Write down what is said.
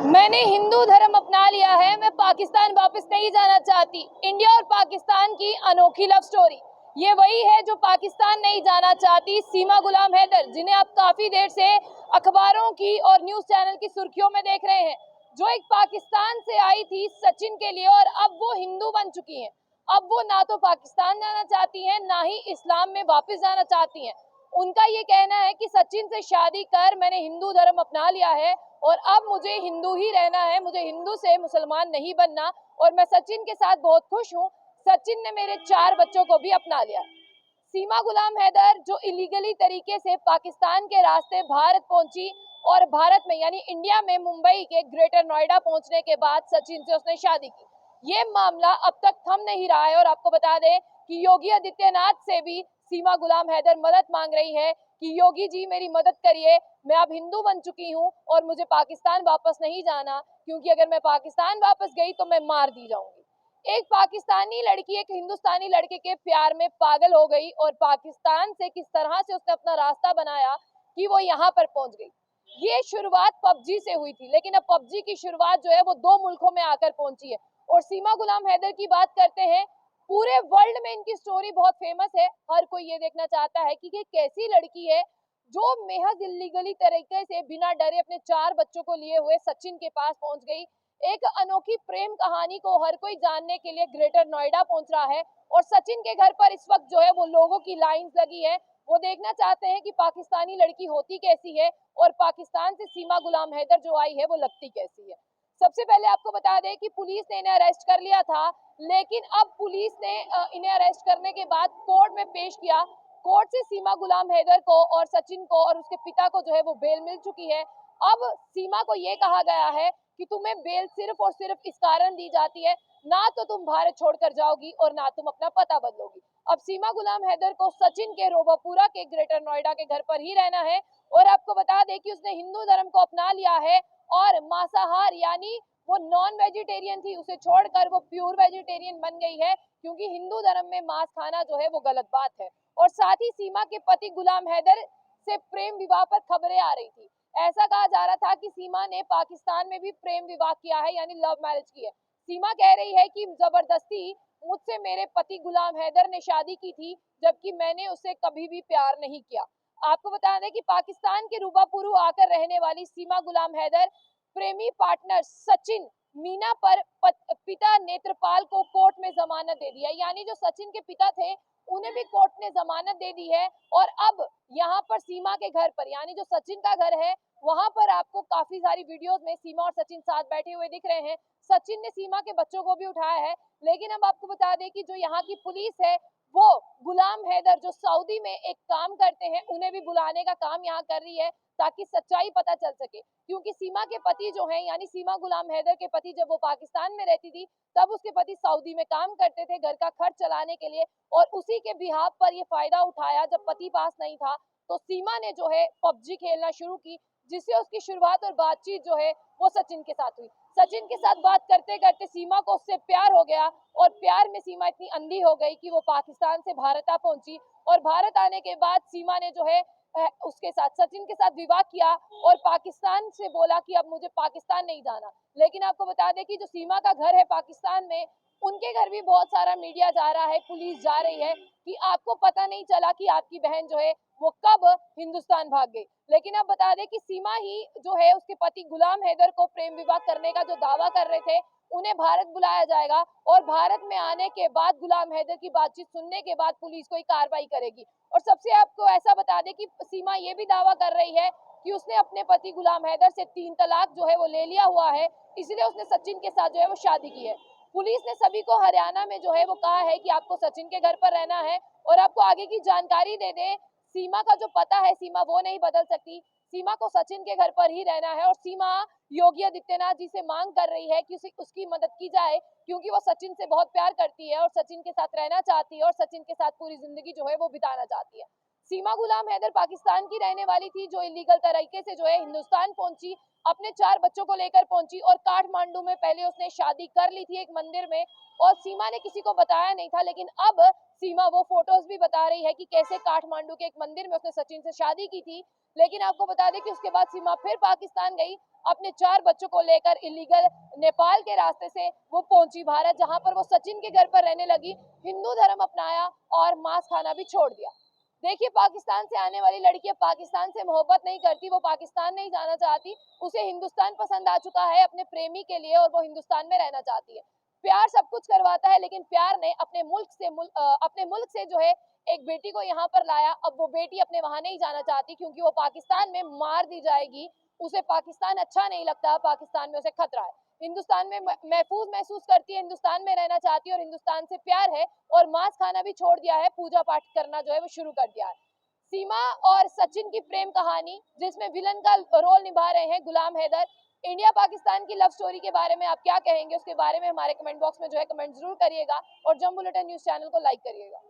मैंने हिंदू धर्म अपना लिया है, मैं पाकिस्तान वापस नहीं जाना चाहती। इंडिया और पाकिस्तान की अनोखी लव स्टोरी। ये वही है जो पाकिस्तान नहीं जाना चाहती, सीमा गुलाम हैदर, जिन्हें आप काफी देर से अखबारों की और न्यूज चैनल की सुर्खियों में देख रहे हैं, जो एक पाकिस्तान से आई थी सचिन के लिए और अब वो हिंदू बन चुकी हैं। अब वो ना तो पाकिस्तान जाना चाहती हैं, ना ही इस्लाम में वापस जाना चाहती हैं। उनका ये कहना है कि सचिन से शादी कर मैंने हिंदू धर्म अपना लिया है और अब मुझे हिंदू ही रहना है, मुझे हिंदू से मुसलमान नहीं बनना और मैं सचिन के साथ बहुत खुश हूँ। सचिन ने मेरे 4 बच्चों को भी अपना लिया। सीमा गुलाम हैदर जो इलीगली तरीके से पाकिस्तान के रास्ते भारत पहुंची और भारत में यानी इंडिया में मुंबई के ग्रेटर नोएडा पहुंचने के बाद सचिन से उसने शादी की। ये मामला अब तक थम नहीं रहा है और आपको बता दें कि योगी आदित्यनाथ से भी सीमा गुलाम हैदर मदद मांग रही है कि योगी जी मेरी मदद करिए, मैं अब हिंदू बन चुकी हूँ और मुझे पाकिस्तान वापस नहीं जाना, क्योंकि अगर मैं पाकिस्तान वापस गई तो मैं मार दी जाऊंगी। एक पाकिस्तानी लड़की एक हिंदुस्तानी लड़के के प्यार में पागल हो गई और पाकिस्तान से किस तरह से उसने अपना रास्ता बनाया कि वो यहाँ पर पहुंच गई। ये शुरुआत पबजी से हुई थी, लेकिन अब पबजी की शुरुआत जो है वो 2 मुल्कों में आकर पहुंची है। और सीमा गुलाम हैदर की बात करते हैं, पूरे वर्ल्ड में इनकी स्टोरी बहुत फेमस है। हर कोई ये देखना चाहता है कि ये कैसी लड़की है जो महज इलीगली तरीके से बिना डरे अपने 4 बच्चों को लिए हुए सचिन के पास पहुंच गई। एक अनोखी प्रेम कहानी को हर कोई जानने के लिए ग्रेटर नोएडा पहुंच रहा है और सचिन के घर पर इस वक्त जो है वो लोगों की लाइंस लगी है। वो देखना चाहते हैं कि पाकिस्तानी लड़की होती कैसी है और पाकिस्तान से सीमा गुलाम हैदर जो आई है वो लगती कैसी है। सबसे पहले आपको बता दें कि पुलिस ने इन्हें अरेस्ट कर लिया था, लेकिन अब पुलिस ने इन्हें अरेस्ट करने के बाद कोर्ट में पेश किया। कोर्ट से सीमा गुलाम हैदर को और सचिन को और उसके पिता को जो है वो बेल मिल चुकी है। अब सीमा को ये कहा गया है कि तुम्हें बेल सिर्फ और सिर्फ इस कारण दी जाती है, ना तो तुम भारत छोड़कर जाओगी और ना तुम अपना पता बदलोगी। अब सीमा गुलाम हैदर को सचिन के रोबापुरा के ग्रेटर नोएडा के घर पर ही रहना है और आपको बता दें कि उसने हिंदू धर्म को अपना लिया है और मांसाहार यानी वो नॉन वेजिटेरियन थी, उसे छोड़कर वो प्योर वेजिटेरियन बन गई है, क्योंकि हिंदू धर्म में मांस खाना जो है वो गलत बात है। और साथ ही सीमा के पति गुलाम हैदर से प्रेम विवाह पर खबरें आ रही थी। ऐसा कहा जा रहा था कि सीमा ने पाकिस्तान में भी प्रेम विवाह किया है, यानी लव मैरिज की है। सीमा कह रही है कि जबरदस्ती मुझसे मेरे पति गुलाम हैदर ने शादी की थी, जबकि मैंने उससे कभी भी प्यार नहीं किया। आपको बता दें कि पाकिस्तान के रूबापुरू आकर रहने वाली सीमा गुलाम हैदर प्रेमी पार्टनर सचिन मीना पर पिता नेत्रपाल को कोर्ट में जमानत दे दिया, यानी जो सचिन के पिता थे उन्हें भी कोर्ट ने जमानत दे दी है। और अब यहाँ पर सीमा के घर पर यानी जो सचिन का घर है वहां पर आपको काफी सारी वीडियोस में सीमा और सचिन साथ बैठे हुए दिख रहे हैं। सचिन ने सीमा के बच्चों को भी उठाया है। लेकिन अब आपको बता दें कि जो यहाँ की पुलिस है वो गुलाम हैदर जो सऊदी में एक काम करते हैं उन्हें भी बुलाने का काम यहाँ कर रही है, ताकि सच्चाई पता चल सके। क्योंकि सीमा के पति जो हैं यानी सीमा गुलाम हैदर के पति जब वो पाकिस्तान में रहती थी तब उसके पति सऊदी में काम करते थे घर का खर्च चलाने के लिए, और उसी के बिहाफ पर ये फायदा उठाया जब पति पास नहीं था तो सीमा ने जो है पबजी खेलना शुरू की, जिससे उसकी शुरुआत और बातचीत जो है वो सचिन के साथ हुई। सचिन के साथ बात करते करते सीमा को उससे प्यार हो गया और प्यार में सीमा इतनी अंधी हो गई कि वो पाकिस्तान से भारत आ पहुंची और भारत आने के बाद सीमा ने जो है उसके साथ सचिन के साथ विवाह किया और पाकिस्तान से बोला कि अब मुझे पाकिस्तान नहीं जाना। लेकिन आपको बता दें कि जो सीमा का घर है पाकिस्तान में, उनके घर भी बहुत सारा मीडिया जा रहा है, पुलिस जा रही है कि आपको पता नहीं चला कि आपकी बहन जो है वो कब हिंदुस्तान भाग गई। लेकिन अब बता दें कि सीमा ही जो है उसके पति गुलाम हैदर को प्रेम विवाह करने का जो दावा कर रहे थे, उन्हें भारत बुलाया जाएगा और भारत में आने के बाद गुलाम हैदर की बातचीत सुनने के बाद पुलिस कोई कार्रवाई करेगी। और सबसे आपको ऐसा बता दें कि सीमा ये भी दावा कर रही है कि उसने अपने पति गुलाम हैदर से 3 तलाक जो है वो ले लिया हुआ है, इसलिए उसने सचिन के साथ जो है वो शादी की है। पुलिस ने सभी को हरियाणा में जो है वो कहा है कि आपको सचिन के घर पर रहना है। और आपको आगे की जानकारी दे दें, सीमा का जो पता है सीमा वो नहीं बदल सकती, सीमा को सचिन के घर पर ही रहना है और सीमा योगी आदित्यनाथ जी से मांग कर रही है कि उसकी मदद की जाए, क्योंकि वो सचिन से बहुत प्यार करती है और सचिन के साथ रहना चाहती है और सचिन के साथ पूरी जिंदगी जो है वो बिताना चाहती है। सीमा गुलाम हैदर पाकिस्तान की रहने वाली थी, जो इलीगल तरीके से जो है हिंदुस्तान पहुंची, अपने 4 बच्चों को लेकर पहुंची और काठमांडू में पहले उसने शादी कर ली थी एक मंदिर में, और सीमा ने किसी को बताया नहीं था। लेकिन अब सीमा वो फोटोज भी बता रही है कि कैसे काठमांडू के एक मंदिर में उसने सचिन से शादी की थी। लेकिन आपको बता दें कि उसके बाद सीमा फिर पाकिस्तान गई, अपने 4 बच्चों को लेकर इलीगल नेपाल के रास्ते से वो पहुंची भारत, जहां पर वो सचिन के घर पर रहने लगी, हिंदू धर्म अपनाया और मांस खाना भी छोड़ दिया। देखिए, पाकिस्तान से आने वाली लड़कियां पाकिस्तान से मोहब्बत नहीं करती, वो पाकिस्तान नहीं जाना चाहती, उसे हिंदुस्तान पसंद आ चुका है अपने प्रेमी के लिए और वो हिंदुस्तान में रहना चाहती है। प्यार सब कुछ करवाता है, लेकिन प्यार ने अपने मुल्क से जो है एक बेटी को यहाँ पर लाया। अब वो बेटी अपने वहां नहीं जाना चाहती, क्योंकि वो पाकिस्तान में मार दी जाएगी, उसे पाकिस्तान अच्छा नहीं लगता, पाकिस्तान में उसे खतरा है। हिंदुस्तान में महफूज महसूस करती है, हिंदुस्तान में रहना चाहती है और हिंदुस्तान से प्यार है, और मांस खाना भी छोड़ दिया है, पूजा पाठ करना जो है वो शुरू कर दिया है। सीमा और सचिन की प्रेम कहानी, जिसमें विलन का रोल निभा रहे हैं गुलाम हैदर। इंडिया पाकिस्तान की लव स्टोरी के बारे में आप क्या कहेंगे, उसके बारे में हमारे कमेंट बॉक्स में जो है कमेंट जरूर करिएगा, और जंग बुलेटिन न्यूज चैनल को लाइक करिएगा।